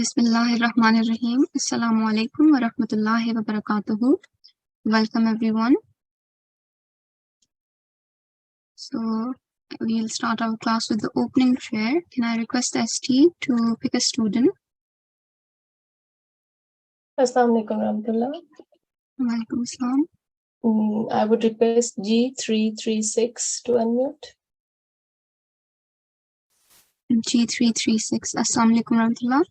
Bismillahirrahmanirrahim. Assalamu alaikum wa rahmatullahi wa barakatuhu. Welcome everyone. So we'll start our class with the opening prayer. Can I request ST to pick a student? Assalamu alaikum warahmatullah. Walaikum assalam. I would request G336 to unmute. G336. Assalamu alaikum warahmatullah.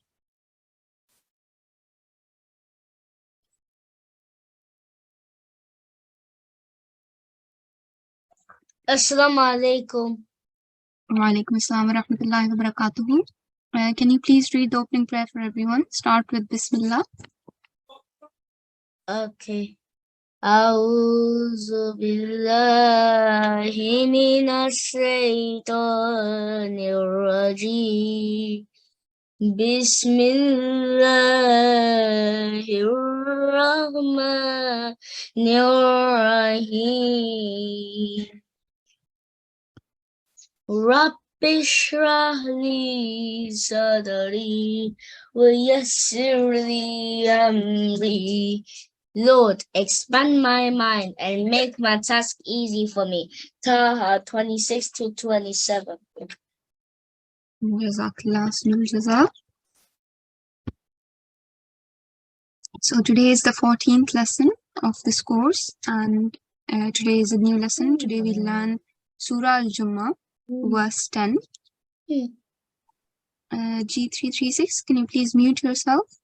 Assalamu alaikum. Walaikum assalam wa rahmatullahi wa barakatuhu. Can you please read the opening prayer for everyone? Start with Bismillah. Okay. A'udhu billahi minash shaitanir rajim. Bismillahirrahmanirrahim. Rabbi shrah li sadri wa yassir li amri. Lord, expand my mind and make my task easy for me. Taha 26 to 27. Jazakallah Sunul Jaza. So today is the 14th lesson of this course, and today is a new lesson. Today we learn Surah Al-Jummah, verse 10. G336, can you please mute yourself?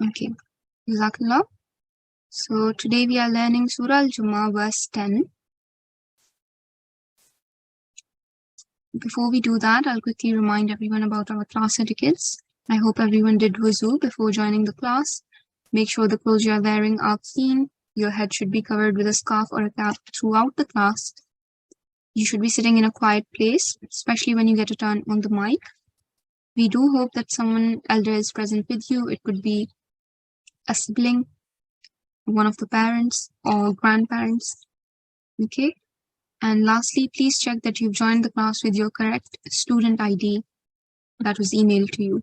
Okay, Jazakallah. So today we are learning Surah Al-Jummah, verse 10. Before we do that, I'll quickly remind everyone about our class etiquettes. I hope everyone did wuzu before joining the class. Make sure the clothes you are wearing are clean. Your head should be covered with a scarf or a cap throughout the class. You should be sitting in a quiet place, especially when you get a turn on the mic. We do hope that someone elder is present with you. It could be a sibling, one of the parents, or grandparents. Okay? And lastly, please check that you've joined the class with your correct student ID that was emailed to you.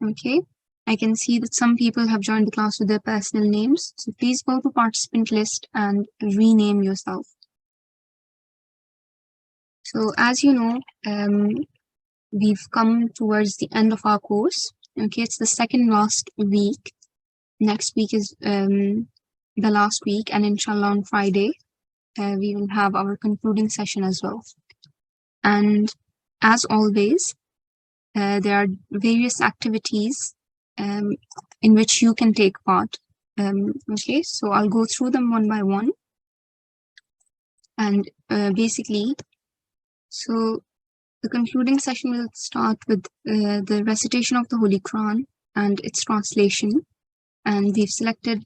Okay? I can see that some people have joined the class with their personal names. So please go to participant list and rename yourself. So as you know, we've come towards the end of our course. Okay, it's the second last week. Next week is the last week, and inshallah on Friday, we will have our concluding session as well. And as always, there are various activities in which you can take part. Okay, so I'll go through them one by one. And basically, so the concluding session will start with the recitation of the Holy Qur'an and its translation. And we've selected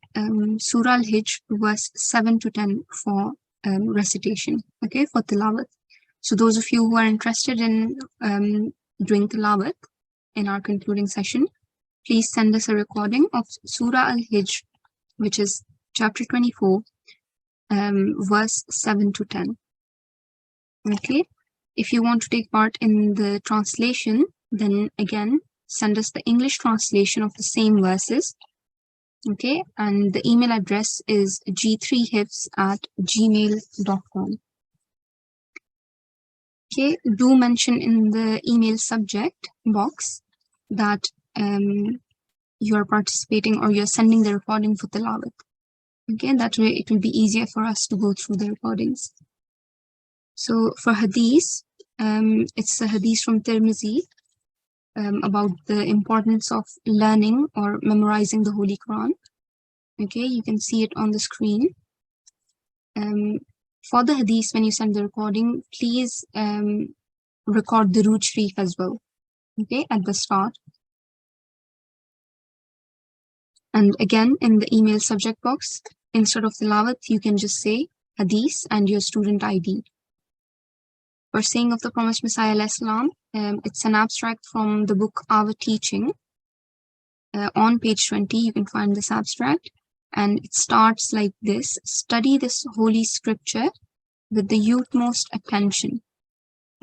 Surah Al-Hijr, verse 7 to 10 for recitation, okay, for tilawat. So those of you who are interested in doing tilawat in our concluding session, please send us a recording of Surah Al-Hijr, which is chapter 24, verse 7 to 10. Okay, if you want to take part in the translation, then again, send us the English translation of the same verses. Okay, and the email address is g3hifz@gmail.com. Okay, do mention in the email subject box that you're participating or you're sending the recording for tilawat. Okay, that way it will be easier for us to go through the recordings. So for hadith, it's a hadith from Tirmizi about the importance of learning or memorizing the Holy Quran. Okay, you can see it on the screen. For the hadith, when you send the recording, please record the Durood Sharif as well, okay, at the start. And again, in the email subject box, instead of tilawat, you can just say hadith and your student ID. For saying of the Promised Messiah ﷺ, it's an abstract from the book Our Teaching. On page 20, you can find this abstract. And it starts like this: study this holy scripture with the utmost attention.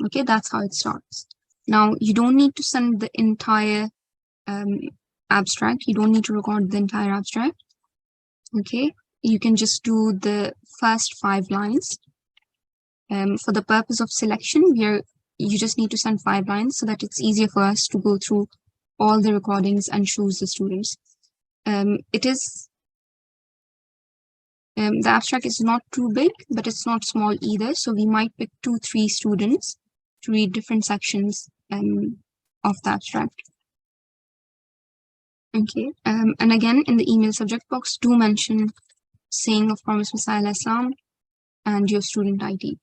Okay, that's how it starts. Now, you don't need to send the entire abstract. You don't need to record the entire abstract. Okay, you can just do the first 5 lines. For the purpose of selection, you just need to send 5 lines so that it's easier for us to go through all the recordings and choose the students. The abstract is not too big, but it's not small either. So we might pick 2-3 students to read different sections of the abstract. Okay, and again, in the email subject box, do mention saying of Promised Messiah Islam and your student ID.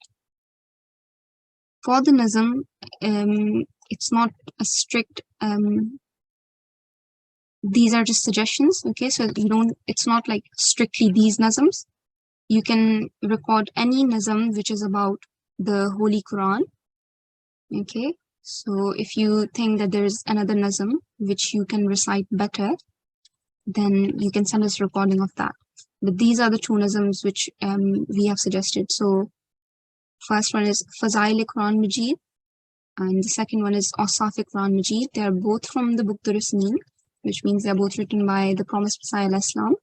For the nazm, it's not a strict, these are just suggestions, okay? So it's not like strictly these nazms. You can record any nazm which is about the Holy Quran, okay? So if you think that there's another nazm which you can recite better, then you can send us a recording of that. But these are the 2 nazms which we have suggested. So first one is Fazail Quran Majid, and the second one is Awsaf Quran Majid. They are both from the book Durasneen, which means they're both written by the Promised Messiah Islam.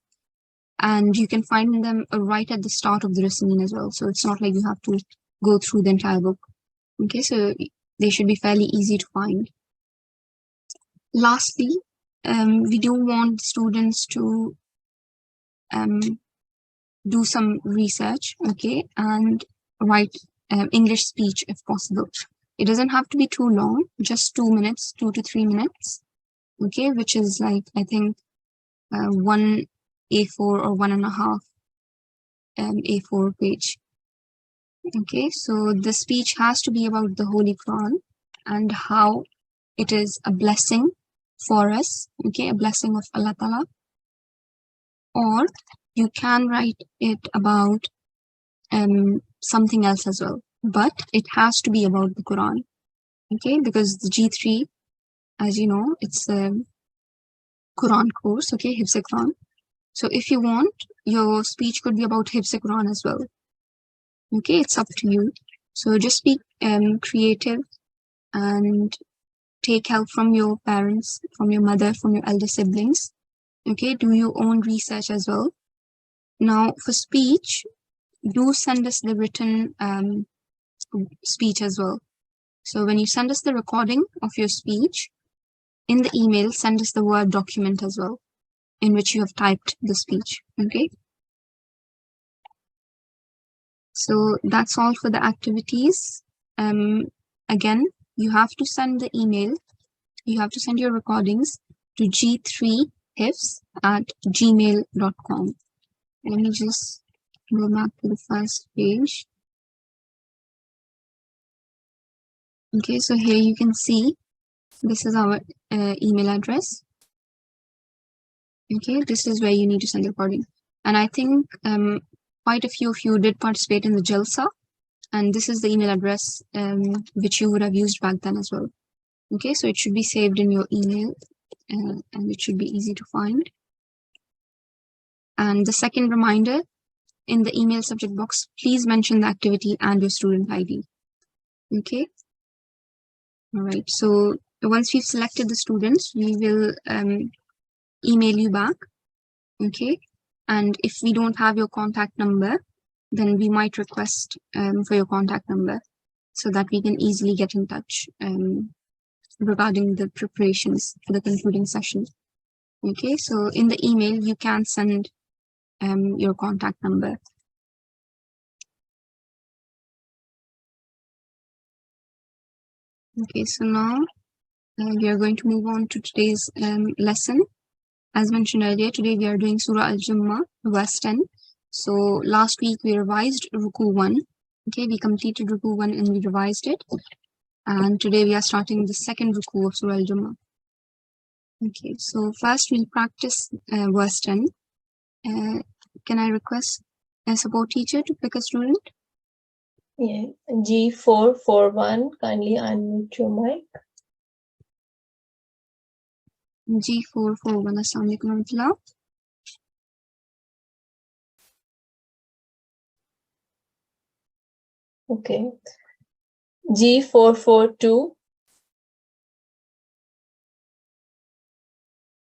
And you can find them right at the start of the Durasneen as well. So it's not like you have to go through the entire book. Okay, so they should be fairly easy to find. Lastly, we do want students to do some research, okay, and write English speech if possible. It doesn't have to be too long, just 2 minutes, 2 to 3 minutes, okay, which is like, I think, 1 A4 or 1.5 A4 page. Okay, so the speech has to be about the Holy Quran and how it is a blessing for us, okay, a blessing of Allah Ta'ala. Or you can write it about something else as well, but it has to be about the Quran, okay, because the G3, as you know, it's a Quran course, okay, Hifz-ul-Qur'an. So if you want, your speech could be about Hifz-ul-Qur'an as well. Okay, it's up to you. So just be creative and take help from your parents, from your mother, from your elder siblings. Okay, do your own research as well. Now, for speech, do send us the written speech as well. So when you send us the recording of your speech, in the email, send us the Word document as well, in which you have typed the speech, okay? So that's all for the activities. Again, you have to send the email, you have to send your recordings to g3hifz@gmail.com. Let me just go back to the first page. Okay, so here you can see, this is our email address. Okay, this is where you need to send the recording. And I think quite a few of you did participate in the Jalsa, and this is the email address which you would have used back then as well. Okay, so it should be saved in your email and it should be easy to find. And the second reminder, in the email subject box, please mention the activity and your student ID. Okay. All right. So once we've selected the students, we will email you back. Okay. And if we don't have your contact number, then we might request for your contact number so that we can easily get in touch regarding the preparations for the concluding session. Okay. So in the email, you can send your contact number. Okay, so now we are going to move on to today's lesson. As mentioned earlier, today we are doing Surah Al-Jummah, verse 10. So last week we revised Ruku 1. Okay, we completed Ruku 1 and we revised it. And today we are starting the second Ruku of Surah Al-Jummah. Okay, so first we'll practice verse 10. Can I request a support teacher to pick a student? Yeah, G441, kindly unmute your mic. G441, Assalamu alaikum warahmatullah. Okay. G442,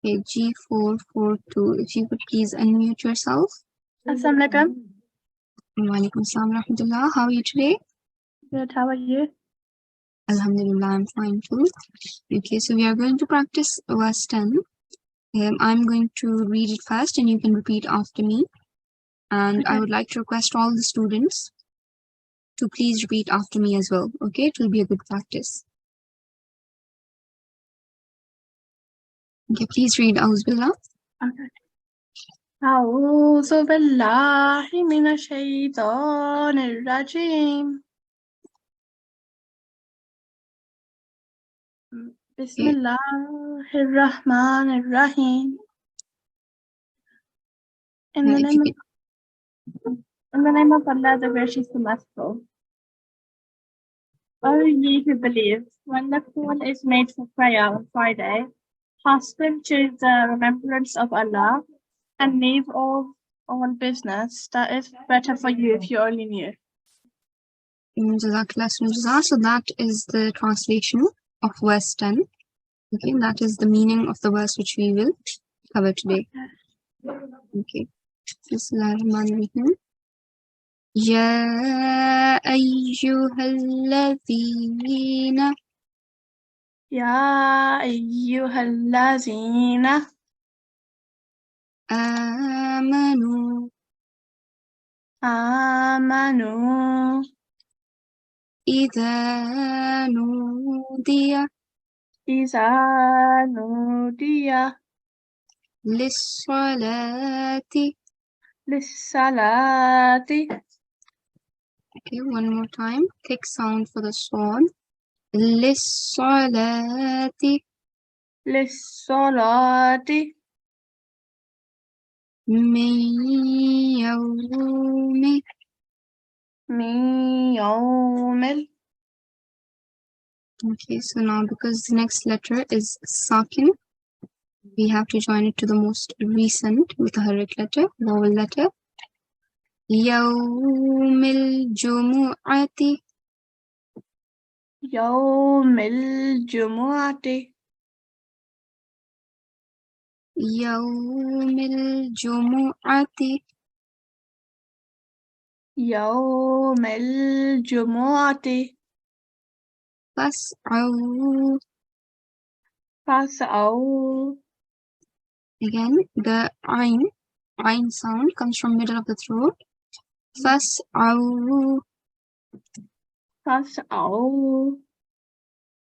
Okay, G442. If you could please unmute yourself. Assalamu alaikum. Walaikum assalam wa rahmatullah. How are you today? Good, how are you? Alhamdulillah, I'm fine too. Okay, so we are going to practice verse 10. I'm going to read it first and you can repeat after me. And I Okay. would like to request all the students to please repeat after me as well. Okay, it will be a good practice. Okay, please read Auzubillah. Okay. أعوذ بالله من الشيطان الرجيم. بسم الله الرحمن الرحيم. In the If you name of Allah, the gracious, the merciful. O ye who believe, when the call is made for prayer on Friday, hasten to the remembrance of Allah and leave all business. That is better for you if you only knew. Jazakallah khairan. So that is the translation of verse 10. Okay, that is the meaning of the verse which we will cover today. Okay. Bismillahirrahmanirrahim. Ya ayyuhalladhina يا أيها الذين amanu آمنوا idha nudiya إذا نودي lis-salati. للصلاة. Okay, one more time. Thick sound for the sword. Lis-salati للصلاة min yawmi. من يوم. Okay, so now because the next letter is sakin, we have to join it to the most recent with a harrik letter, vowel letter. Yawmil jumu'ati. يوم الجمعة. Yawmil jumu'ati. يوم الجمعة. Fas'aw. فاسعوا. Again, the ayn sound comes from middle of the throat. Fas'aw فاسعوا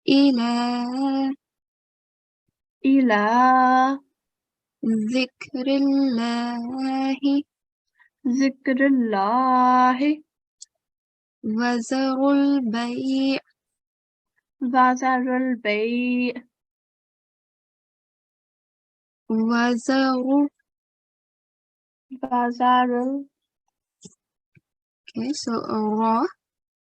ila إلى dhikrillahi ذكر الله wa zarul bay'. وذر البيع. Wazaru. وذر. Okay, so ra.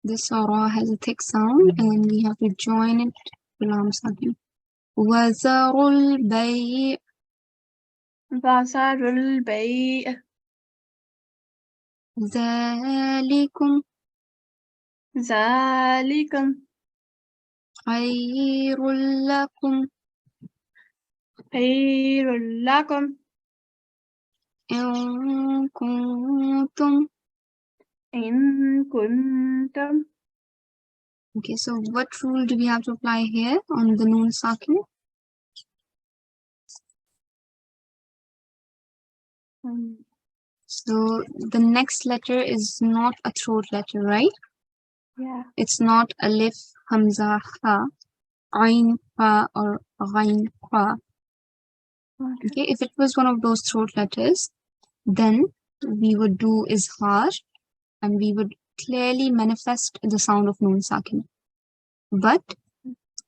This ra has a thick sound and we have to join it to lam sakin. Wazarul bay'. وذر البيع. Zalikum ذلكم khairul lakum خير لكم in kuntum. إن كنتم. Okay, so what rule do we have to apply here on the noon sakin? So the next letter is not a throat letter, right? Yeah. It's not alif, hamza, ha, ayn, ha, or ghayn, ha. Okay, if it was one of those throat letters, then we would do izhar and we would clearly manifest the sound of noon sakin. But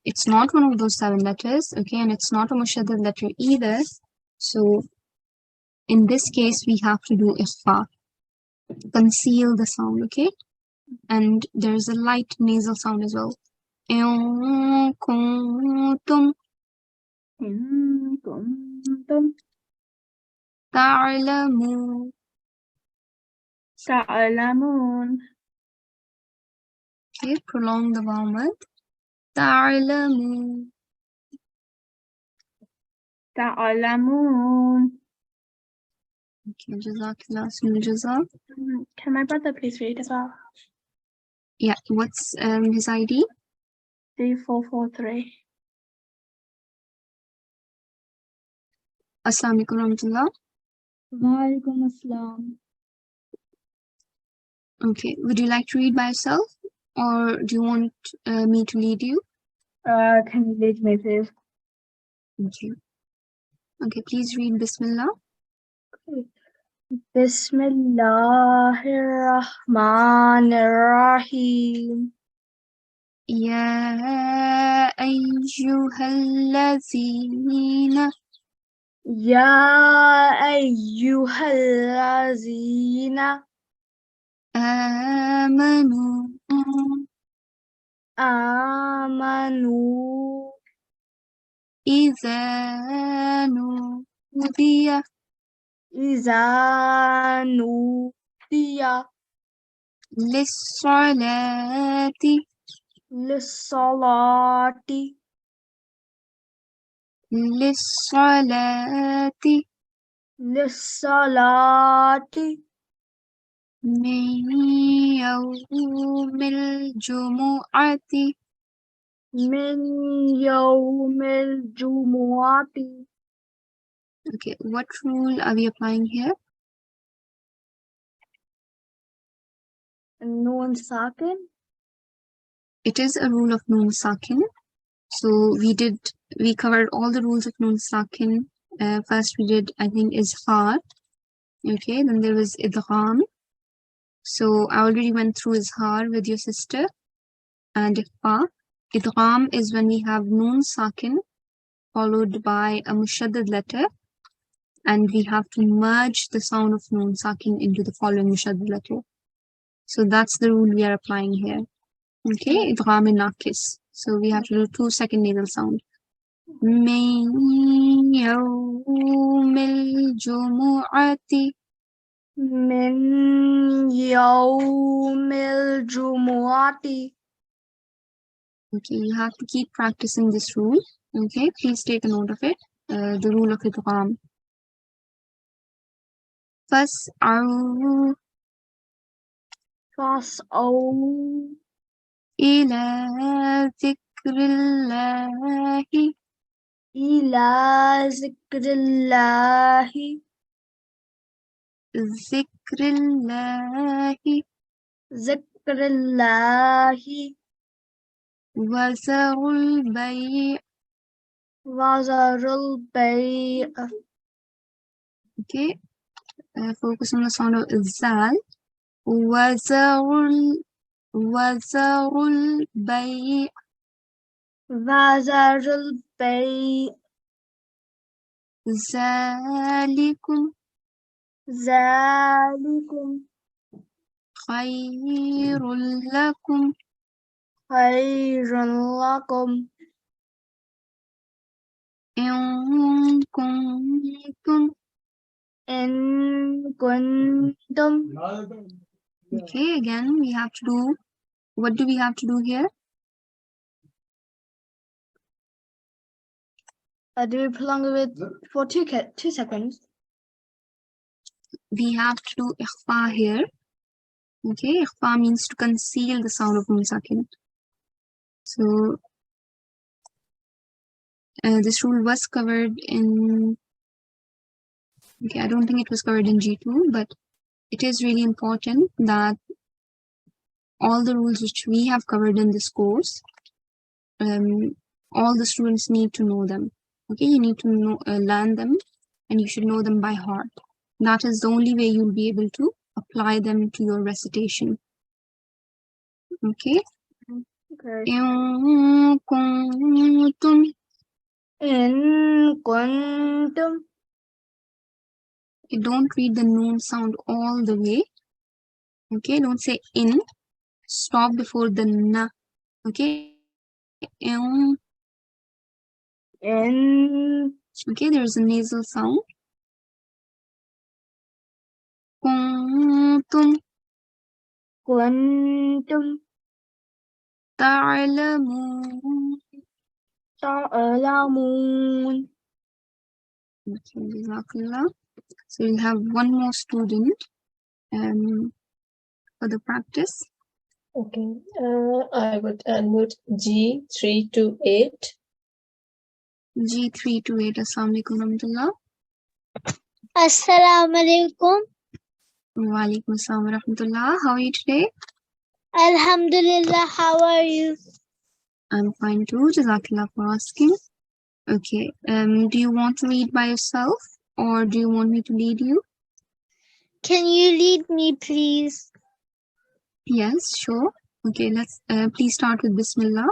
it's not one of those 7 letters, okay, and it's not a mushaddad letter either. So in this case, we have to do ikhfa, conceal the sound, okay? And there's a light nasal sound as well. In kuntum إن كنتم ta'lamun. تعلمون. Okay, prolong the vowel. Ta'lamun. تعلمون. Okay, Jazakallah, Sunil Jazak. Can my brother please read as well? Yeah, what's his ID? 3443. Assalamu alaikum warahmatullah. Walaikum assalam. Okay, would you like to read by yourself or do you want me to lead you? Can you lead me please? Okay. Okay, please read Bismillah. Bismillahirrahmanirrahim. Ya ayyuhallazina Ya ayyuhallazina amanu amanu idza nudiya iza nudiya lis-salati lissalati lis-salati lissalati min yawmil jumu'ati. min yawmil jumu'ati. Okay, what rule are we applying here? Noon sakin. It is a rule of Noon Sakin. So we covered all the rules of Noon Sakin. First we did, I think, Izhar. Okay, then there was Idgham. So I already went through Izhar with your sister. And Ikhfa. Idgham is when we have Noon Sakin followed by a mushaddad letter. And we have to merge the sound of Noon Sakin into the following mushaddad letter. So that's the rule we are applying here. Okay, Idgham and Naqis. So we have to do 2 second nasal sound. Min yawmil jumu'ati. Min yawmil jumu'ati. Okay, you have to keep practicing this rule. Okay, please take a note of it. The rule of Idgham. Fas'au Fas'aw ila dhikrillahi. ila zikrillahi. Zikrillahi. Zikrillahi. Wazarul bay'. Wazarul bay'. Okay, focus on the sound of Zal. Wazarul bay'. Wazarul bay'. Zalikum Zalikum khairul lakum khairun lakum. in kuntum. In kuntum. Okay, again we have to do, what do we have to do here? Do we prolong it for 2 seconds? We have to do ikhfa here. Okay, ikhfa means to conceal the sound of Nun Sakin. So this rule was covered in, okay, I don't think it was covered in G2, but it is really important that all the rules which we have covered in this course, all the students need to know them. Okay, you need to know, learn them, and you should know them by heart. That is the only way you'll be able to apply them to your recitation. Okay. Okay. In kuntum. In kuntum. You don't read the noon sound all the way. Okay, don't say in. Stop before the na. Okay. In. Okay, there's a nasal sound. Kuntum Kuntum ta'lamun. ta'lamun. Okay, Jazakallah. So we'll have one more student for the practice. Okay. I would unmute G328. G328. Assalamu alaikum warahmatullah. Assalamu alaikum. Wa alaikum assalam wa rahmatullah. How are you today? Alhamdulillah, how are you? I'm fine too. Jazakallah for asking. Okay. Do you want to read by yourself or do you want me to lead you? Can you lead me, please? Yes, sure. Okay, let's please start with Bismillah.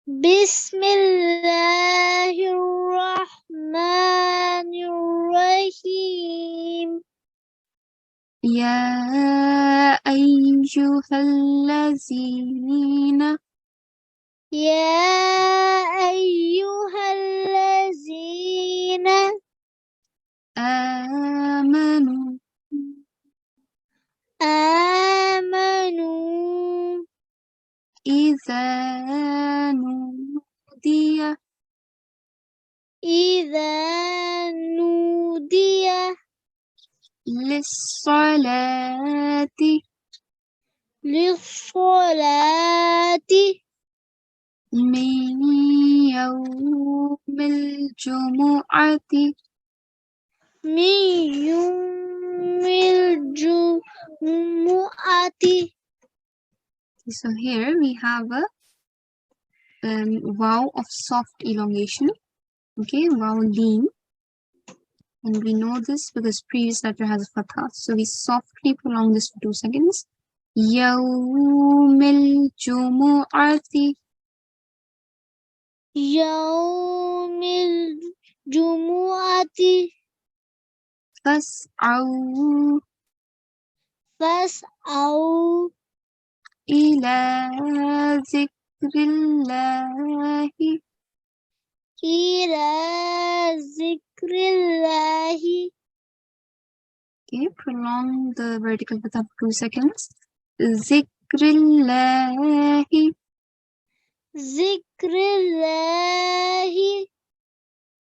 Bismillahirrahmanirrahim. Ya ayyuhallazina Ya ayyuhallazina amanu amanu idza nudiya idza nudiya lis-salati lis-salati min yawmil jumu'ati min yawmil jumu'ati. So here we have a wow of soft elongation. Okay, wow lean. And we know this because previous letter has a fatha. So we softly prolong this for 2 seconds. Yawmil jumu'ati. Yawmil jumu'ati Fas'aw fas'aw ila zikrillahi. ila zikrillahi. Okay, prolong the vertical fatha for 2 seconds. Zikrillahi. Zikrillahi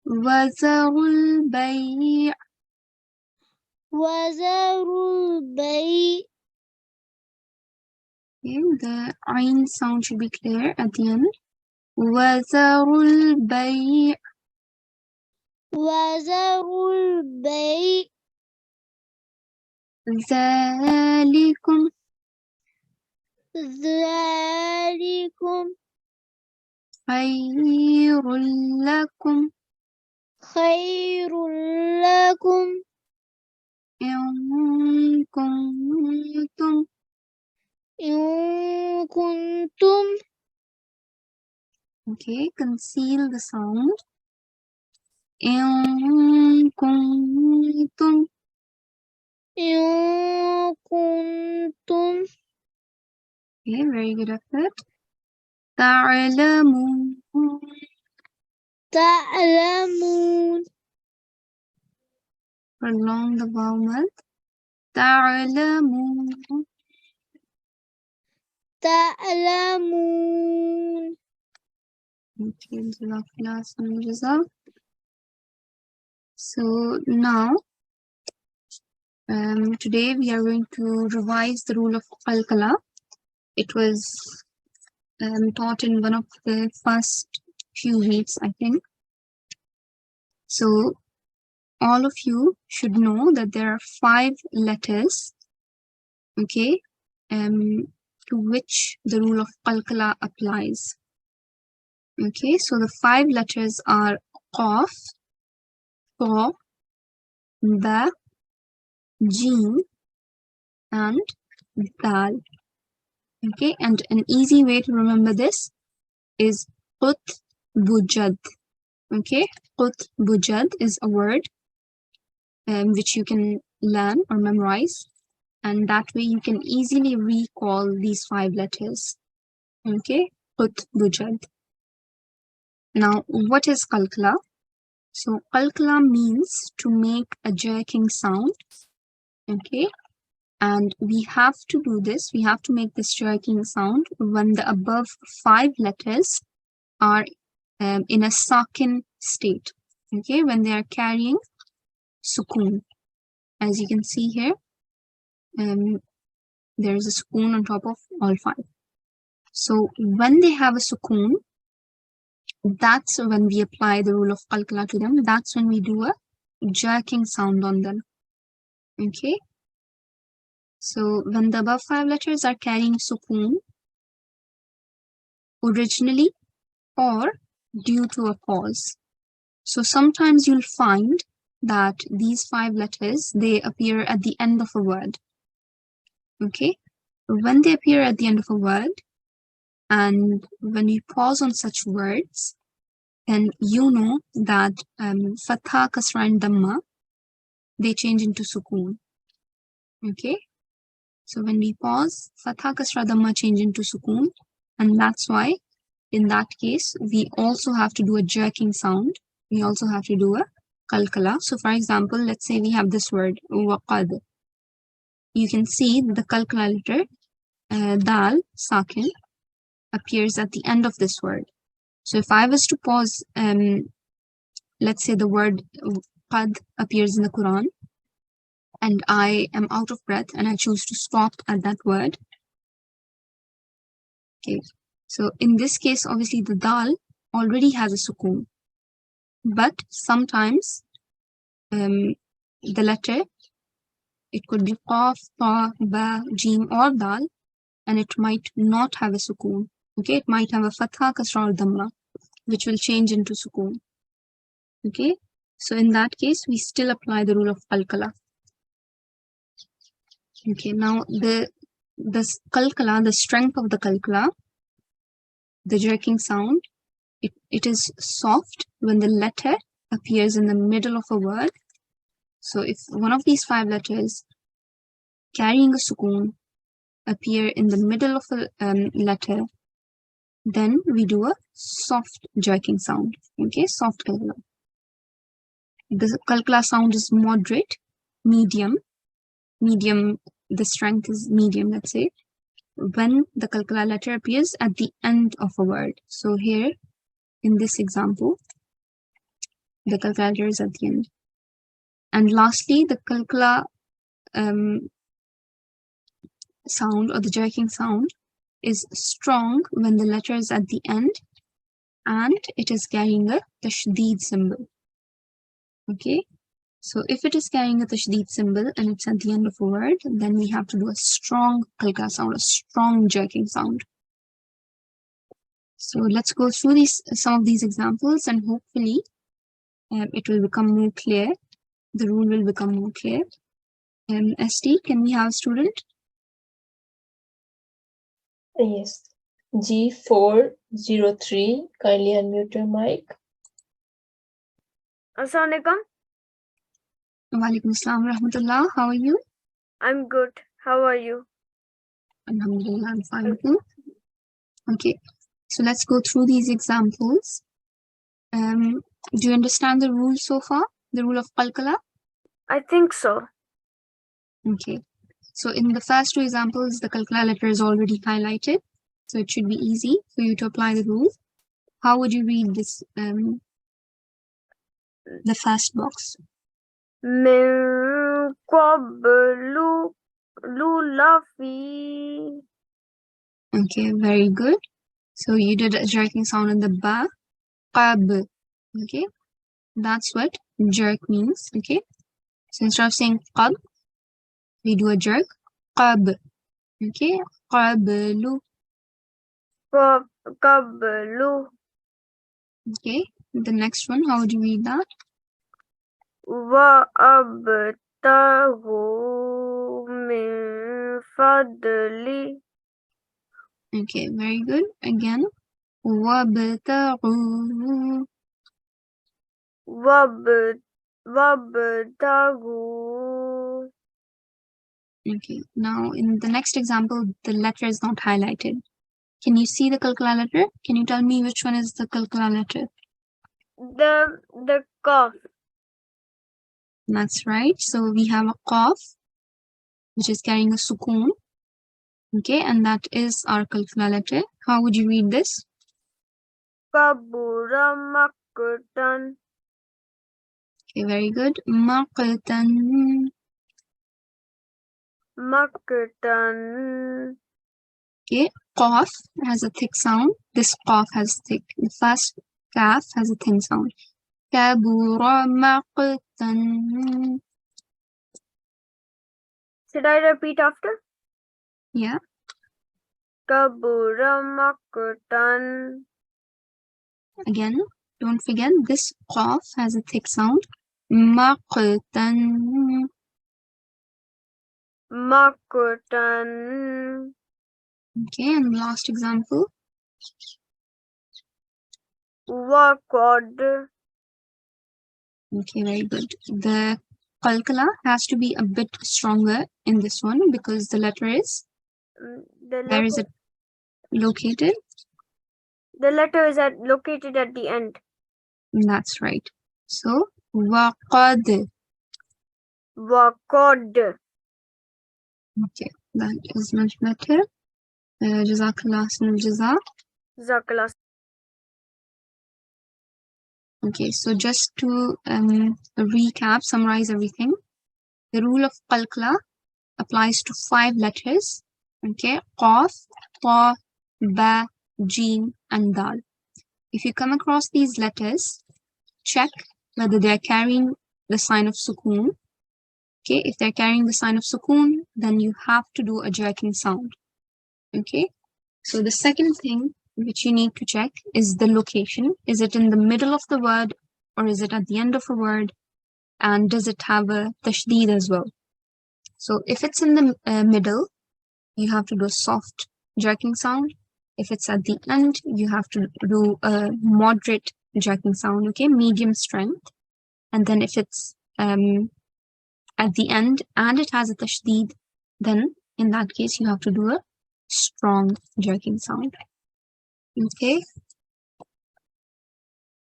Wazarul bay'. wazarul bay'. Okay, the ayn sound should be clear at the end. Wazarul bay'. Wazarul bay' Zalikum. Zalikum Khayrul lakum. khairul lakum In kuntum. in kuntum. Okay, conceal the sound. In kuntum. In kuntum Okay, very good effort. Ta'lamun. ta'lamun Prolong the vowel mad. Ta'lamun. ta'lamun. Okay, Jazakallah. So now, today we are going to revise the rule of qalqala. It was taught in one of the first few weeks, I think. So all of you should know that there are 5 letters, okay, to which the rule of qalqala applies. Okay, so the 5 letters are qaf, ta, ba, jim, and dal. Okay, and an easy way to remember this is qut bujad. Okay, qut bujad is a word which you can learn or memorize, and that way you can easily recall these 5 letters. Okay, qut bujad. Now, what is qalqala? So qalqala means to make a jerking sound. Okay, and we have to do this, we have to make this jerking sound when the above 5 letters are in a sakin state. Okay, when they are carrying sukoon. As you can see here, there is a sukoon on top of all 5. So when they have a sukoon, that's when we apply the rule of qalqala to them. That's when we do a jerking sound on them. Okay. So when the above 5 letters are carrying sukoon, originally or due to a pause. So sometimes you'll find that these 5 letters, they appear at the end of a word. Okay. When they appear at the end of a word, and when you pause on such words, then you know that fatha, kasra, and dhamma, they change into sukoon. Okay. So when we pause, fatha, kasra, dhamma change into sukoon, and that's why in that case we also have to do a jerking sound. We also have to do a qalqala. So for example, let's say we have this word waqad. You can see the qalqala letter dal sakin appears at the end of this word. So if I was to pause, let's say the word qad appears in the Quran, and I am out of breath and I choose to stop at that word. Okay, so in this case, obviously the dal already has a sukoon, but sometimes the letter, it could be qaf, ta, ba, jim, or dal, and it might not have a sukoon. Okay, it might have a fatha, kasra, or dhamma, which will change into sukoon. Okay, so in that case, we still apply the rule of qalqala. Okay, now the qalqala, the strength of the qalqala, the jerking sound, it is soft when the letter appears in the middle of a word. So if one of these 5 letters carrying a sukoon appear in the middle of a letter, then we do a soft jerking sound. Okay, soft qalqala. The qalqala sound is moderate, medium, the strength is medium, let's say, when the qalqala letter appears at the end of a word. So here, in this example, the qalqala letter is at the end. And lastly, the qalqala sound, or the jerking sound, is strong when the letter is at the end and it is carrying a tashdeed symbol. Okay, so if it is carrying a tashdeed symbol and it's at the end of a word, then we have to do a strong qalqala sound, a strong jerking sound. So let's go through some of these examples, and hopefully it will become more clear. The rule will become more clear. ST, can we have a student? Yes. G403, kindly unmute your mic. Assalamualaikum. Walaikum assalam rahmatullah. How are you? I'm good. How are you? Alhamdulillah, I'm fine too. Okay, so let's go through these examples. Do you understand the rule so far? The rule of qalqala? I think so. Okay, so in the first 2 examples, the qalqala letter is already highlighted, so it should be easy for you to apply the rule. How would you read this, the first box? Min qablu lulafi. Okay, very good. So you did a jerking sound in the ba, qab. Okay, that's what jerk means. Okay, so instead of saying qab, we do a jerk, qab. Okay, qablu. Qablu Okay, the next one, how would you read that? wa abtaghu min fadli. Okay, very good. Again, wabtaghu. Wabtaghu. Okay, now in the next example, the letter is not highlighted. Can you see the qalqala letter? Can you tell me which one is the qalqala letter? The qaf. That's right. So we have a qaf, which is carrying a sukoon. Okay, and that is our qalqala letter. How would you read this? Kabura maktan. Okay, very good. Maqtan. Maqtan. Okay, qaf has a thick sound. This qaf has thick. The first kaf has a thin sound. Kabura maqtan. Should I repeat after? Yeah. Kabura maqtan. Again, don't forget this qaf has a thick sound. Maqtan. Maqtan. Okay, and last example. Waqad. Okay, very good. The qalqala has to be a bit stronger in this one because the letter is, where is it located? The letter is located at the end. That's right. So, waqad. Waqad. Okay, that is much better. Jazakallah ahsanul jaza. Jazakallah. Okay, so just to recap, summarize everything. The rule of qalqala applies to 5 letters. Okay, qaf, ta, ba, jeen, and dal. If you come across these letters, check whether they are carrying the sign of sukoon. Okay, if they're carrying the sign of sukoon, then you have to do a jerking sound. Okay, so the second thing which you need to check is the location. Is it in the middle of the word or is it at the end of a word? And does it have a tashdeed as well? So if it's in the middle, you have to do a soft jerking sound. If it's at the end, you have to do a moderate jerking sound, okay, medium strength. And then if it's at the end and it has a tashdeed, then in that case, you have to do a strong jerking sound. Okay.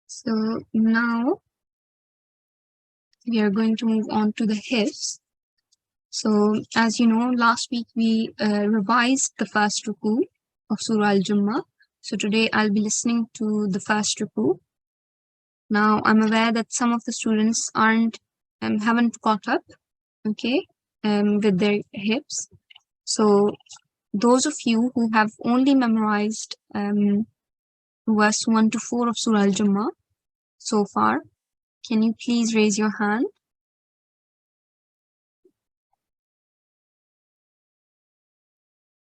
So now we are going to move on to the hifz. So as you know, last week we revised the first ruku of Surah Al-Jummah. So today I'll be listening to the first ruku. Now I'm aware that some of the students haven't caught up, okay, with their hifz. So those of you who have only memorized verse 1 to 4 of Surah Al-Jummah so far, can you please raise your hand?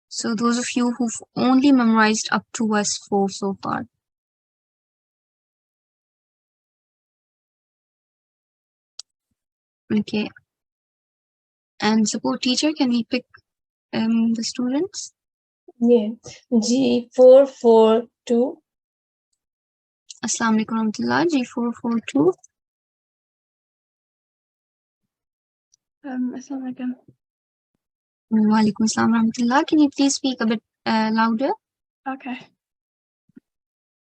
So those of you who've only memorized up to verse 4 so far. Okay. And support teacher, can we pick the students? Yeah. G442. Assalamu alaikum warahmatullah. G442. Assalamu alaikum. Wa alaikum assalam warahmatullah. Can you please speak a bit louder? Okay.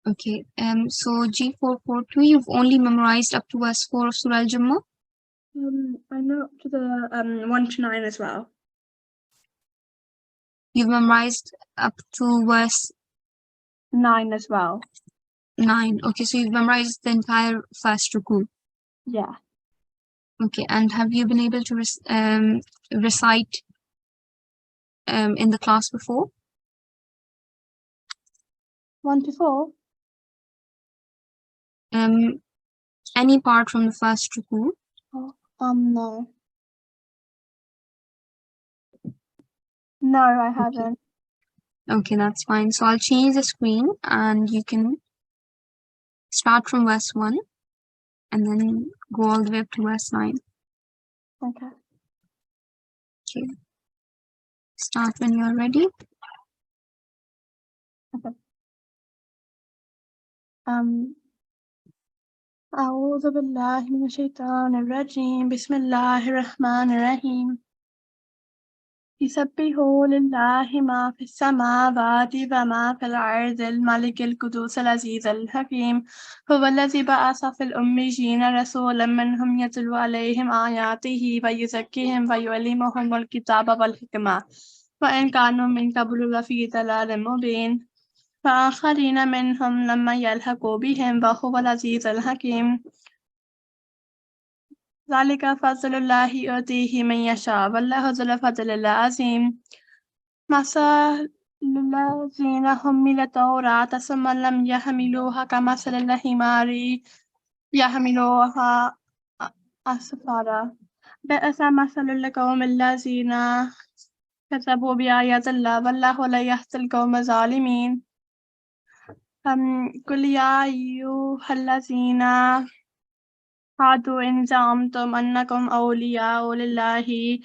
Okay. So G442, you've only memorized up to verse 4 of Surah Al-Jummah? I know up to the 1 to 9 as well. You've memorized up to verse 9 as well. 9. Okay, so you've memorized the entire first ruku. Yeah. Okay, and have you been able to recite in the class before? 1 to 4? Any part from the first ruku? No. No, I haven't. Okay, that's fine. So I'll change the screen and you can start from verse 1 and then go all the way up to verse 9. Okay. Okay. Start when you're ready. أعوذ بالله من الشيطان الرجيم بسم الله الرحمن الرحيم يسبح لله ما في السماوات وما في الأرض الملك القدوس العزيز الحكيم هو الذي بعث في الأميين رسولا منهم يتلو عليهم آياته ويزكيهم ويعلمهم الكتاب والحكمة وإن كانوا من قبل لفي ضلال مبين فآخرين منهم لما يلحقوا بهم وهو العزيز الحكيم ذلك فضل الله يؤتيه من يشاء والله ذو الفضل العظيم مثل الذين حملوا التوراة ثم لم يحملوها كمثل الحمار يحملوها أسفارا بئس مثل القوم الذين كذبوا بآيات الله والله لا يهدي القوم الظالمين قل يا أيها الذين هادوا إن زعمتم أنكم أولياء لله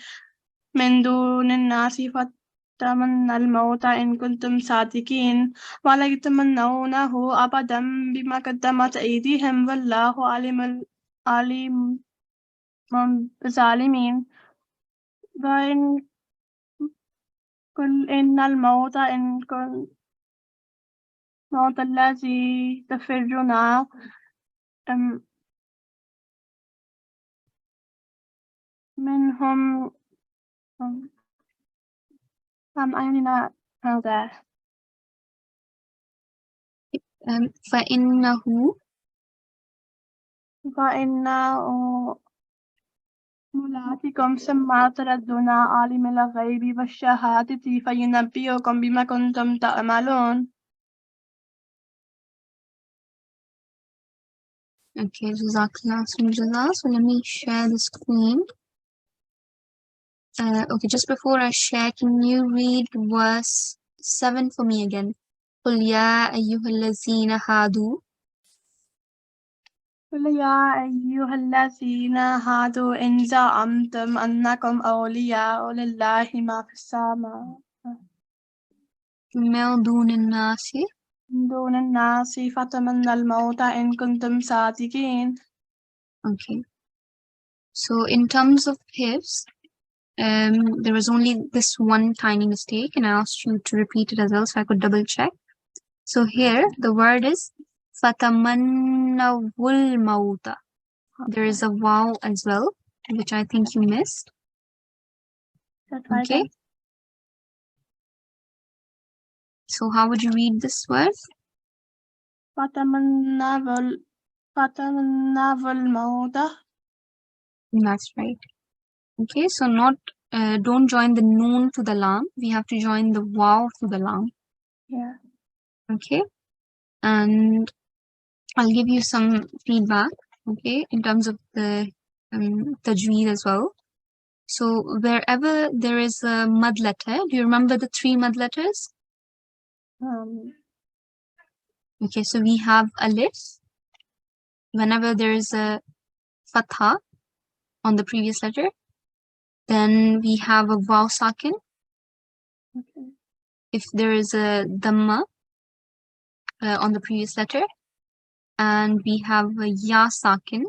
من دون الناس فتمنوا الموت إن كنتم صادقين ولا يتمنونه أبدا بما قدمت أيديهم والله عليم بالظالمين وإن قل إن الموت إن كنت موت الذي تفرون منهم أين هذا فإنه فإنه ملاقيكم ثم تردون عالم الغيب والشهادة فينبئكم بما كنتم تعملون. Okay, Jazakallah. So let me share the screen. Okay, just before I share, can you read verse 7 for me again? قل يا أيها الذين هادوا. قل يا أيها الذين هادوا إن زعمتم أنكم أولياء لله ما في السماء من دون الناس. من دون الناس فتمنوا الموت إن كنتم صادقين. Okay, so in terms of hifz, there was only this one tiny mistake, and I asked you to repeat it as well so I could double check. So here the word is fatamannawul mauta. There is a wow as well, which I think you missed. Okay. So how would you read this word? fatamannawul mauta. That's right. Okay, so not don't join the noon to the lam. We have to join the wow to the lam. Yeah. Okay, and I'll give you some feedback. Okay, in terms of the tajweed as well. So wherever there is a mud letter, do you remember the 3 mud letters? Okay, so we have alif. Whenever there is a fatha on the previous letter, then we have a waw sakin. Okay. If there is a dhamma on the previous letter, and we have a ya sakin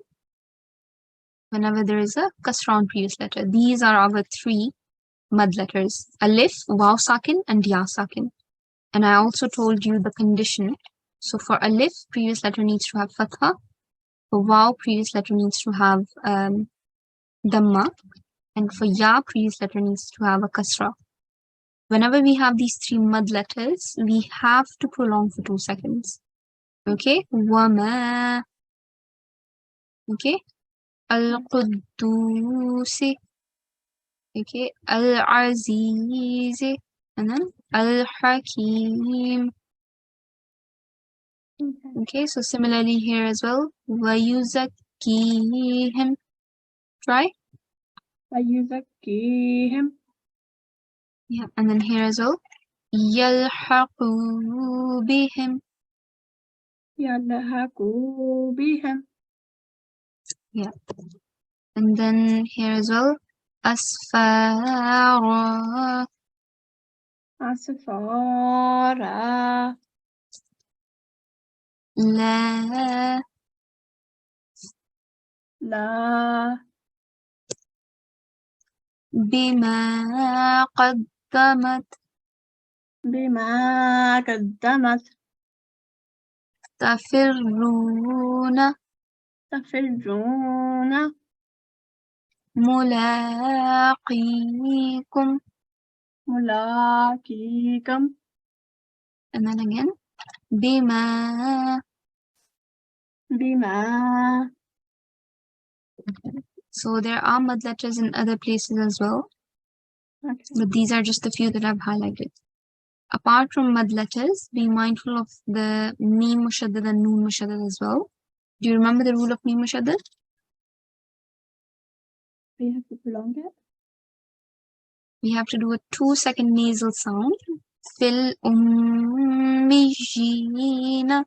whenever there is a kasra on previous letter. These are our 3 mud letters: alif, waw sakin, and ya sakin. And I also told you the condition. So for alif, previous letter needs to have fatha. For waw, previous letter needs to have dhamma. And for ya, previous letter needs to have a kasra. Whenever we have these 3 mud letters, we have to prolong for 2 seconds. Okay? Wama. Okay? Al-Quddusi. Okay? Al-Azizi. And then Al-Hakim. Okay, so similarly here as well. Wayuzakkihim. Try. Wayuzakkihim. Yeah, and then here as well. Yalhaqu bihim. Yalhaqu bihim. Yeah. And then here as well. Asfara. Asfara. La. La. Bima qaddamat. بما قدمت. Tafirruna. تفرون. Mulaqikum. ملاقيكم. And then again. Bima. بما. So there are mud letters in other places as well, Okay. but these are just the few that I've highlighted. Apart from mud letters, be mindful of the mim mushaddad and noon mushaddad as well. Do you remember the rule of mim mushaddad? We have to prolong it. We have to do a 2-second nasal sound. Fil ummiyina.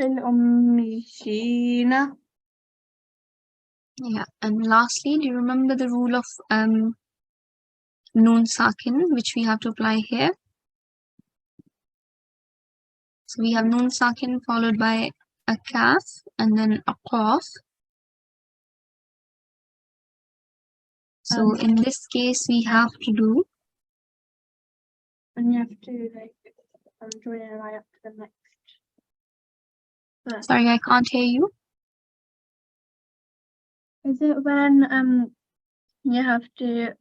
Al-Ummiyina. Yeah, and lastly, do you remember the rule of noon sakin, which we have to apply here? So we have noon sakin followed by a kaf and then a qaf. So in this case, we have to do, And you have to like join it right up to the next. sorry, I can't hear you. Is it when you have to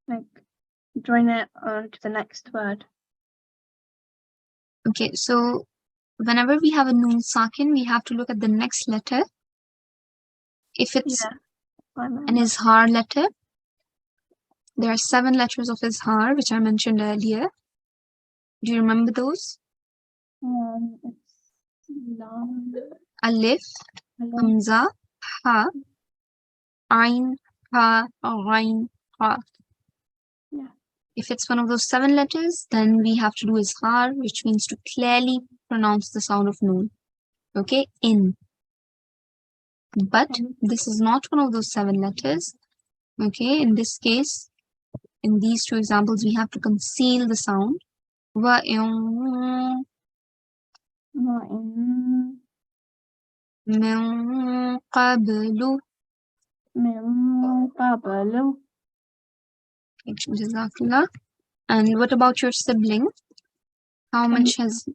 like join it on to the next word? Okay, so whenever we have a noon sakin, we have to look at the next letter. If it's an izhar letter, there are 7 letters of izhar, which I mentioned earlier. Do you remember those? It's long. Alif, hamza, ha, ain, ha, ghain, ha. Yeah. If it's one of those 7 letters, then we have to do izhar, which means to clearly pronounce the sound of noon. Okay, in. But this is not one of those 7 letters. Okay, in this case, in these 2 examples, we have to conceal the sound. Wa min qablu. Jazakallah. And what about your sibling? How much has...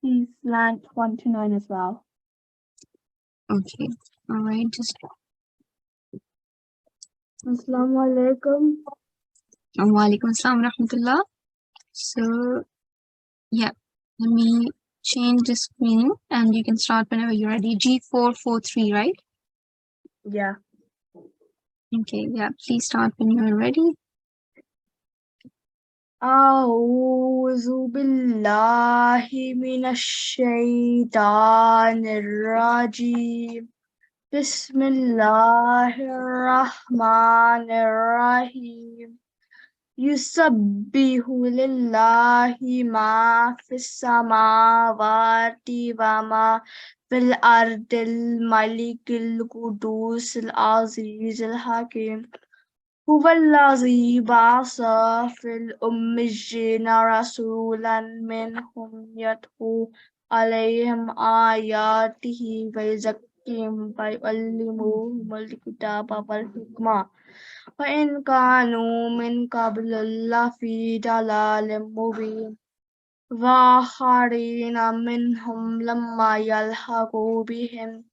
He's learnt 1 to 9 as well. Okay, all right, just... Assalamu alaikum. Wa alaikum assalam wa rahmatullah. So, yeah, let me change the screen and you can start whenever you're ready. G443, right? Yeah. Okay, yeah, please start when you're ready. أعوذ بالله من الشيطان الرجيم بسم الله الرحمن الرحيم يسبح لله ما في السماوات وما في الأرض الملك القدوس العزيز الحكيم هو الذي بعث في الأميين رسولا منهم يتلو عليهم آياته ويزكيهم ويعلمهم الكتاب والحكمة وإن كانوا من قبل لفي ضلال مبين وآخرين منهم لما يلحقوا بهم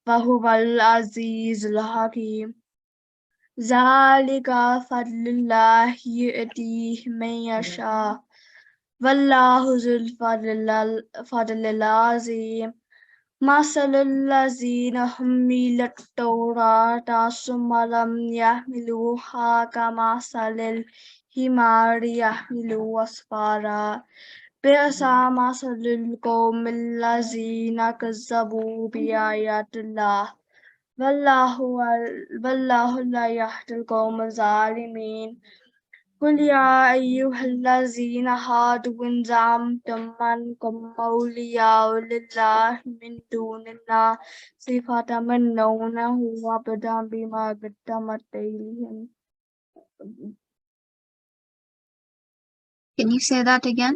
وهو العزيز الحكيم ذلك فضل الله يؤتيه من يشاء والله ذو الفضل العظيم مثل الذين حملوا التوراة ثم لم يحملوها كمثل الحمار يحمل أسفارا بئس مثل القوم الذين كذبوا بآيات الله والله لا يهدي القوم الظالمين قل يا أيها الذين هادوا إن زعمتم أنكم أولياء لله من دون الناس فتمنونه أبدا بما قدمت أيديهم. Can you say that again?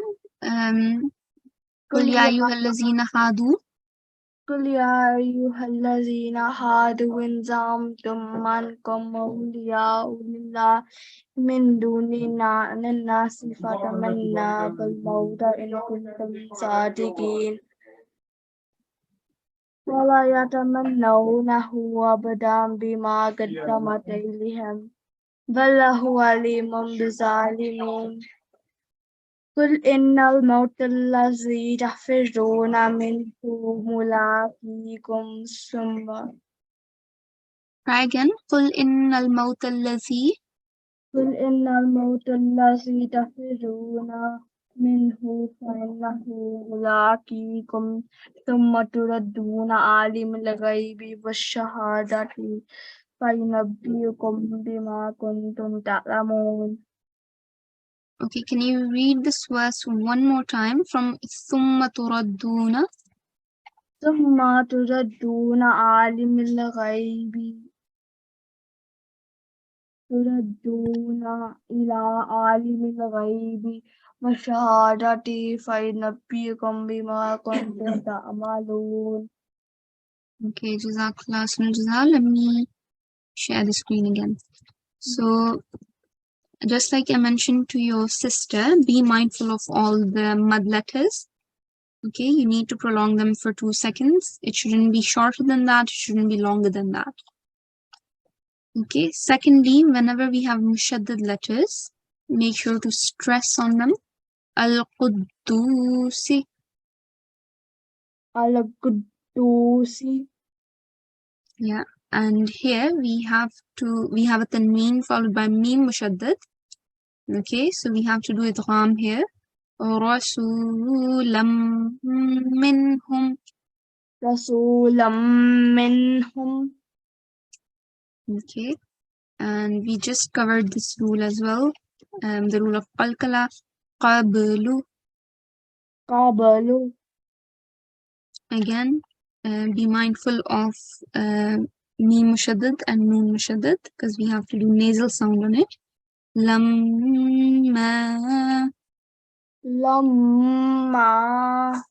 قل يا أيها الذين هادوا. قل يا أيها الذين هادوا إن زعمتم أنكم أولياء لله من دون الناس فتمنوا الموت إن كنتم صادقين ولا يتمنونه أبدا بما قدمت أيديهم والله عليم بالظالمين قل إن الموت الذي تفرون منه ملاقيكم Try again. قل إن الموت الذي قل إن الموت الذي تفرون منه فإنه ملاقيكم ثم تردون عالم الغيب والشهادة فينبئكم بما كنتم تعلمون. Okay, can you read this verse one more time from ثم تردون ثم تردون عالم الغيب تردون إلى عالم الغيب والشهادة فينبئكم بما كنتم تعملون. Okay, Jazakallah Jaza. Let me share the screen again. So, just like I mentioned to your sister, be mindful of all the mud letters. Okay, you need to prolong them for 2 seconds. It shouldn't be shorter than that. It shouldn't be longer than that. Okay, secondly, whenever we have mushaddad letters, make sure to stress on them. Al-Quddusi. Al-Quddusi. Yeah, and here we have a tanween followed by mim mushaddad. Okay, so we have to do idgham here. Rasulam minhum. Rasulam minhum. Okay, and we just covered this rule as well. The rule of qalqala, qablu. Qabalu. Again, be mindful of mim mushaddad and noon mushaddad because we have to do nasal sound on it. Lamma. Lamma.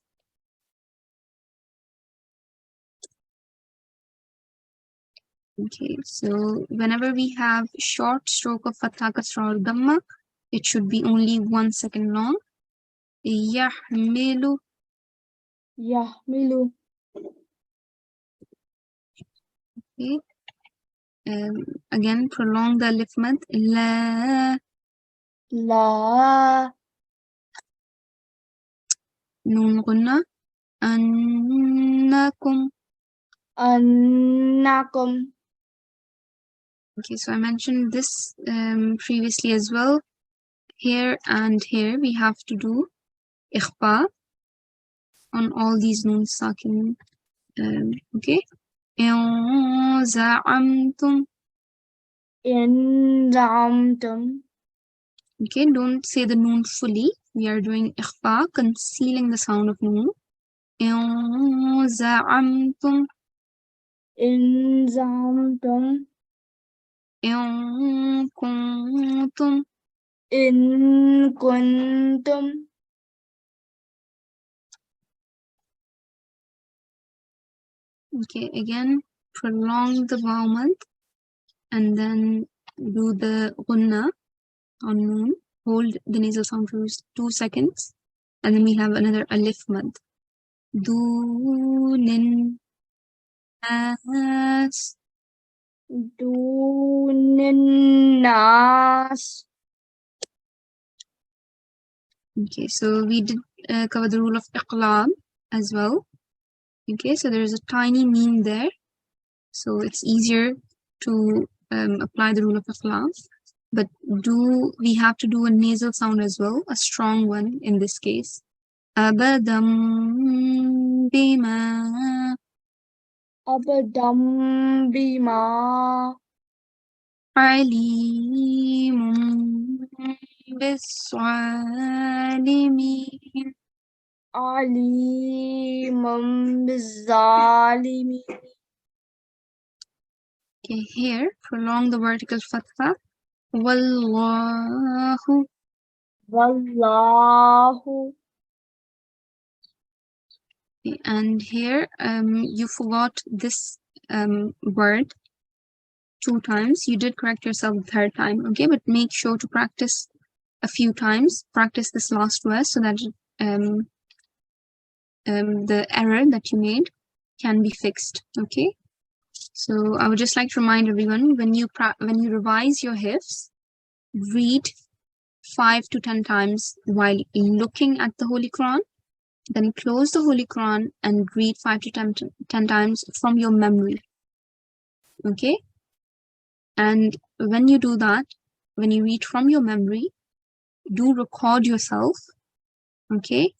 Okay, so whenever we have short stroke of fatha kasra or dhamma, it should be only 1 second long. Yahmilu. Yahmilu. Okay. Again, prolong the alif mad. La. La. Noon gunna. Annakum. Annakum. Okay, so I mentioned this previously as well. Here and here we have to do ikhfa on all these noon sakin. Okay. In za'amtum. In za'amtum. Okay, don't say the noon fully. We are doing ikhfa, concealing the sound of noon. In za'amtum. In za'amtum. In kuntum. In kuntum. Okay, again, prolong the vowel mad and then do the gunna on noon. Hold the nasal sound for 2 seconds. And then we have another alif mad. Dunin nas. Dunin nas. Okay, so we did cover the rule of iqlab as well. Okay, so there's a tiny meme there. So it's easier to apply the rule of iqlab. But we have to do a nasal sound as well, a strong one in this case. Abadam bima. Abadam bima. Alimun bis-salimin. Alimum bizzalimin. Okay, here, prolong the vertical fatha. Wallahu. Wallahu. Okay, and here, you forgot this word 2 times. You did correct yourself the 3rd time, okay? But make sure to practice a few times. Practice this last verse so that the error that you made can be fixed, okay? So I would just like to remind everyone, when you revise your hifz, read 5 to 10 times while looking at the Holy Quran, then close the Holy Quran and read 5 to 10 times from your memory. Okay, And when you do that, when you read from your memory, do record yourself, okay?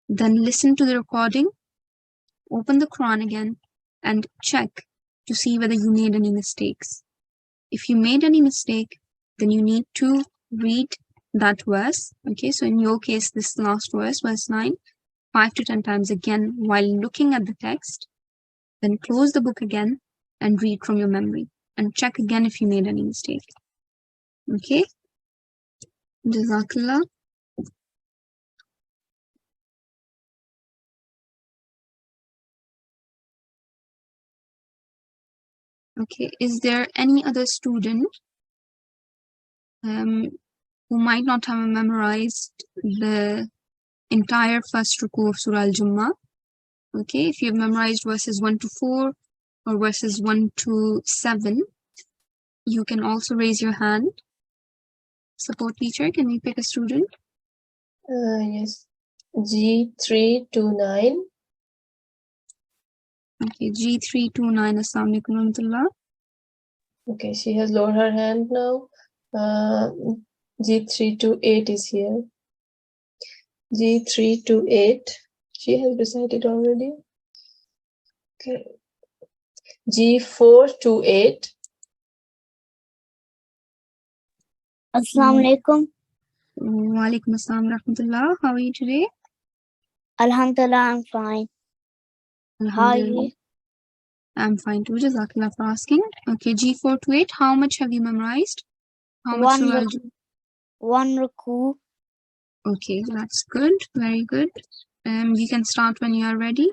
Then listen to the recording, open the Quran again, and check to see whether you made any mistakes. If you made any mistake, then you need to read that verse, okay? So in your case, this last verse, verse 9, 5 to 10 times again while looking at the text, then close the book again and read from your memory and check again if you made any mistake. Okay? Jazakallah. Okay, is there any other student who might not have memorized the entire first ruku of Surah Al-Jummah? Okay, if you've memorized verses 1 to 4 or verses 1 to 7, you can also raise your hand. Support teacher, can we pick a student? Yes. G329. Okay, G329, Assalamu alaikum warahmatullah. Okay, she has lowered her hand now. G328 is here. G328. She has recited already. Okay. G428. Assalamu alaikum. Wa alaikum assalam warahmatullah. How are you today? Alhamdulillah, I'm fine. How are you? I'm fine too. Jazakallah for asking. Okay, G428. How much have you memorized? How much? One ruku. Okay, that's good. Very good. You can start when you are ready.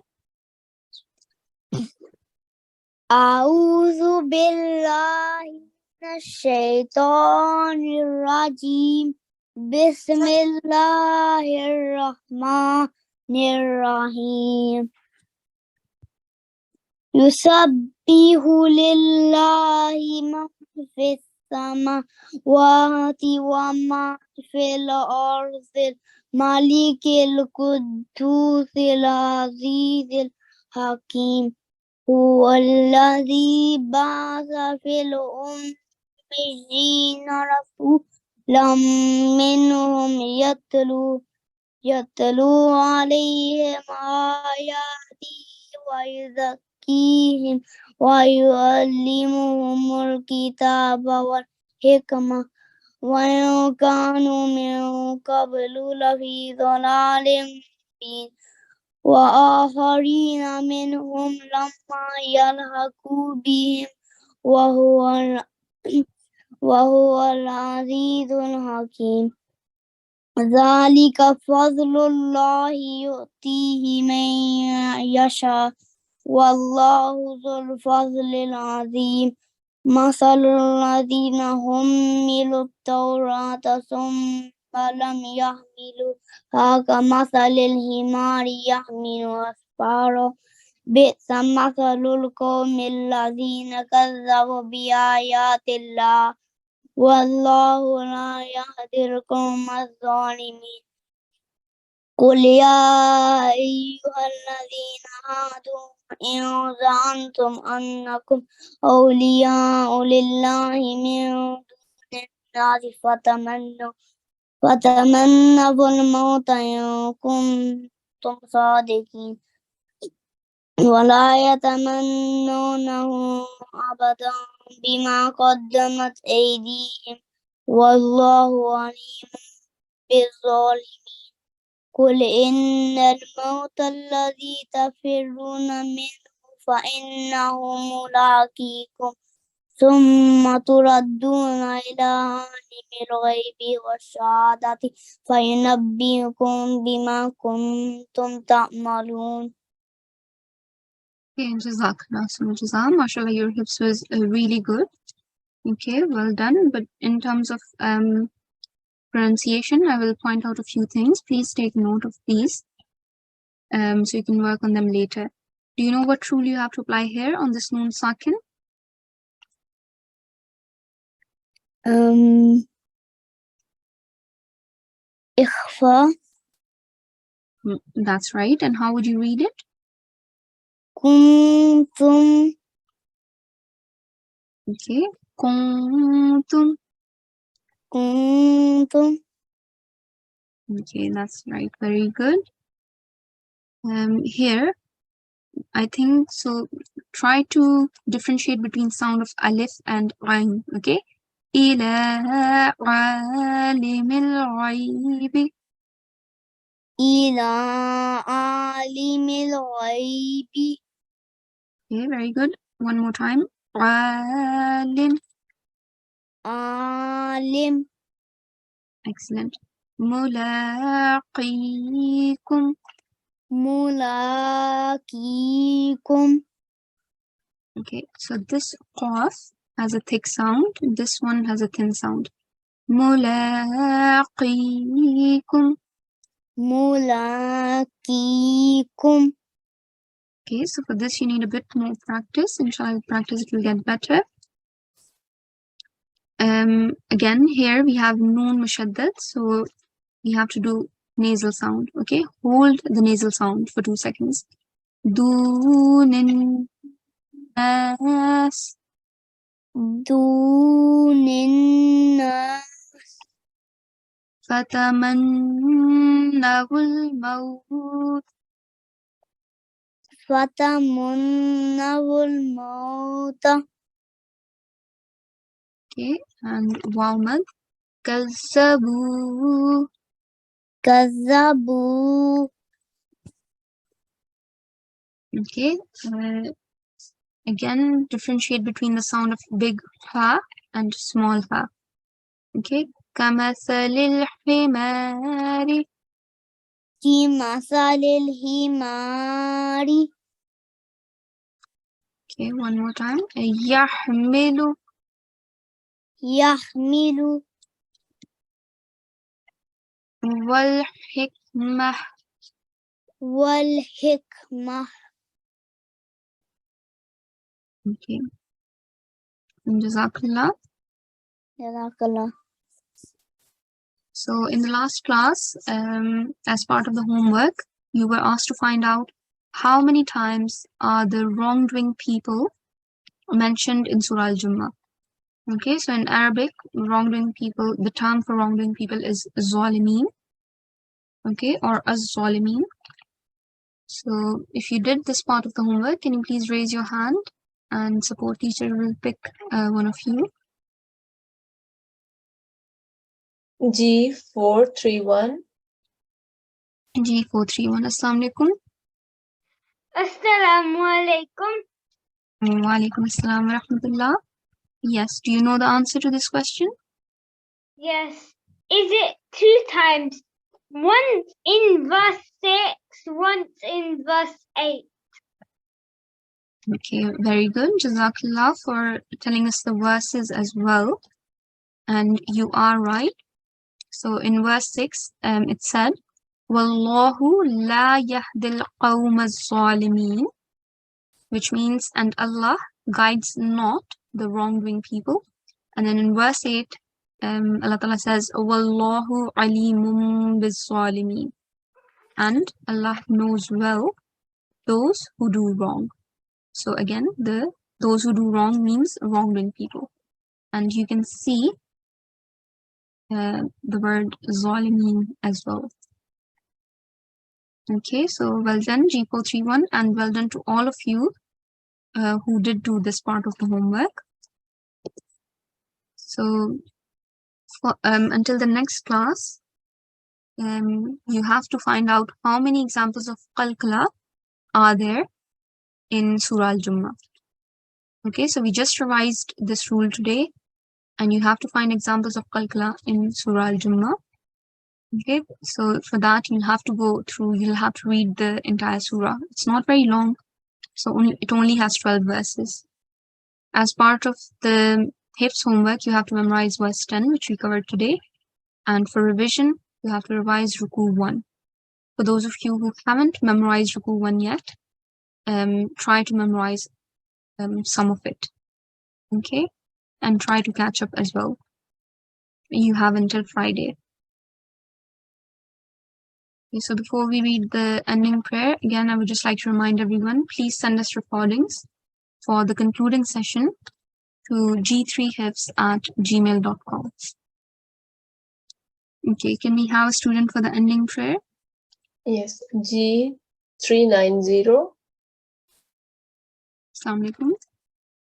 A'udhu billahi minash shaitanir rajim. Bismillahir rahmanir rahim. Yusabbihu lillahi ma fis samawati wa ma fil ardi malikil qudusil azizil hakim. هو الذي بعث في الأميين رسولا منهم يتلو عليهم آياته ويزكيهم ويعلمهم الكتاب والحكمة وإن كانوا من قبل لفي ضلال مبين وآخرين منهم لما يلحقوا بهم وهو العزيز الحكيم. ذلك فضل الله يؤتيه من يشاء والله ذو الفضل العظيم. مثل الذين حملوا التوراة ثم لم يحملوها كمثل الحمار يحمل أسفارا بئس مثل القوم الذين كذبوا بآيات الله والله لا يهدي القوم الظالمين. قل يا أيها الذين هادوا إن زعمتم أنكم أولياء لله من دون الناس فتمنوا الموت إن كنتم صادقين ولا يتمنونه أبدا بما قدمت أيديهم والله عليم بالظالمين. قل إن الموت الذي تفرون منه فإنه ملاقيكم ثم تردون إلى عالم الغيب والشهادة فينبئكم بما كنتم تعملون. Okay, Jazakallah. So, mashallah, your hips was really good. Okay, well done. But in terms of pronunciation, I will point out a few things. Please take note of these so you can work on them later. Do you know what rule you have to apply here on this noon sakin? إخفاء. That's right. And how would you read it? كنتم. Okay. kuntum. kuntum, Okay, that's right. Very good. Here, I think so. Try to differentiate between sound of alif and ayn. Okay. إلى عالم الغيب. ila alimil ghaibi, Okay, very good. One more time. عالم. alim, Excellent. ملاقيكم. mulakikum, Okay, so this qaf has a thick sound. This one has a thin sound. ملاقيكم. mulakikum. Okay, so for this you need a bit more practice. Inshallah, with practice it will get better. Again, here we have noon mushaddad, so we have to do nasal sound. Okay, hold the nasal sound for 2 seconds. Dunin nas. Duninna Fatamannawul maut. fatamunnawul mauta, Okay, and wawmad. Kazzabu. kazzabu, Okay, again, differentiate between the sound of big ha and small ha. Okay, kamathalil himari. ki masalil himari, Okay, one more time. Yahmilu. yahmilu, Wal hikmah. wal hikmah. Okay, Jazakallah. Jazakallah. So in the last class, as part of the homework, you were asked to find out how many times are the wrongdoing people mentioned in Surah Al-Jummah. Okay, so in Arabic, wrongdoing people, the term for wrongdoing people is zalimeen. Okay, or az-zalimeen. So if you did this part of the homework, can you please raise your hand and support teacher will pick one of you. G431. G431. Assalamu alaikum. Assalamu alaikum. Wa alaikum assalam wa rahmatullah. Yes, do you know the answer to this question? Yes. Is it 2 times? Once in verse 6, once in verse 8. Okay, very good. Jazakallah for telling us the verses as well. And you are right. So in verse 6, it said, Wallahu la yahdil qawma az-zalimin, which means, and Allah guides not the wrongdoing people. And then in verse 8, Allah Ta'ala says, Wallahu alimun biz-zalimin, and Allah knows well those who do wrong. So again, those who do wrong means wrongdoing people. And you can see the word zalimin as well. Okay, so well done G431, and well done to all of you who did do this part of the homework. So for, until the next class, you have to find out how many examples of qalqala are there in Surah Al-Jummah. Okay, so we just revised this rule today, and you have to find examples of qalqala in Surah Al-Jummah. Okay, so for that you'll have to read the entire surah. It's not very long, so it only has 12 verses. As part of the Hifz homework, you have to memorize verse 10, which we covered today. And for revision, you have to revise Ruku 1. For those of you who haven't memorized Ruku 1 yet, try to memorize some of it. Okay, and try to catch up as well. You have until Friday. Okay, so before we read the ending prayer, again, I would just like to remind everyone, please send us recordings for the concluding session to g3hifz@gmail.com. Okay, can we have a student for the ending prayer? Yes, G390. Assalamu alaikum.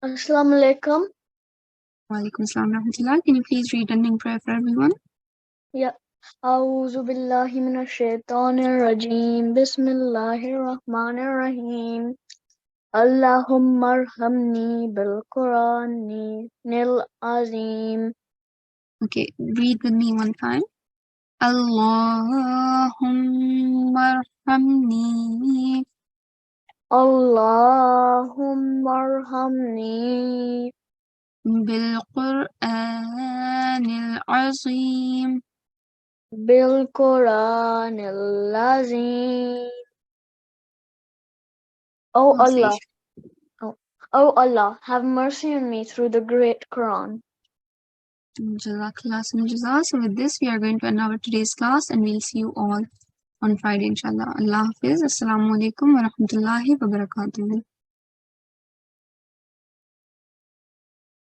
Assalamu alaikum. Wa alaikum assalam wa rahmatullah. Can you please read ending prayer for everyone? A'udhu billahi minash shaitanir rajim. Bismillahir rahmanir rahim. Allahumma arhamni bil-Qur'ani nil azim. Okay, read with me one time. Allahumma arhamni Allahumma arhamni bil-Qur'anil azim. bil-Qur'anil azim. Oh Allah, oh Allah, have mercy on me through the great Quran. Jazakallah khairan jazaa. So with this, we are going to end our today's class, and we'll see you all on Friday, inshallah. Allah Hafiz. Assalamu alaikum wa rahmatullahi wa barakatuh.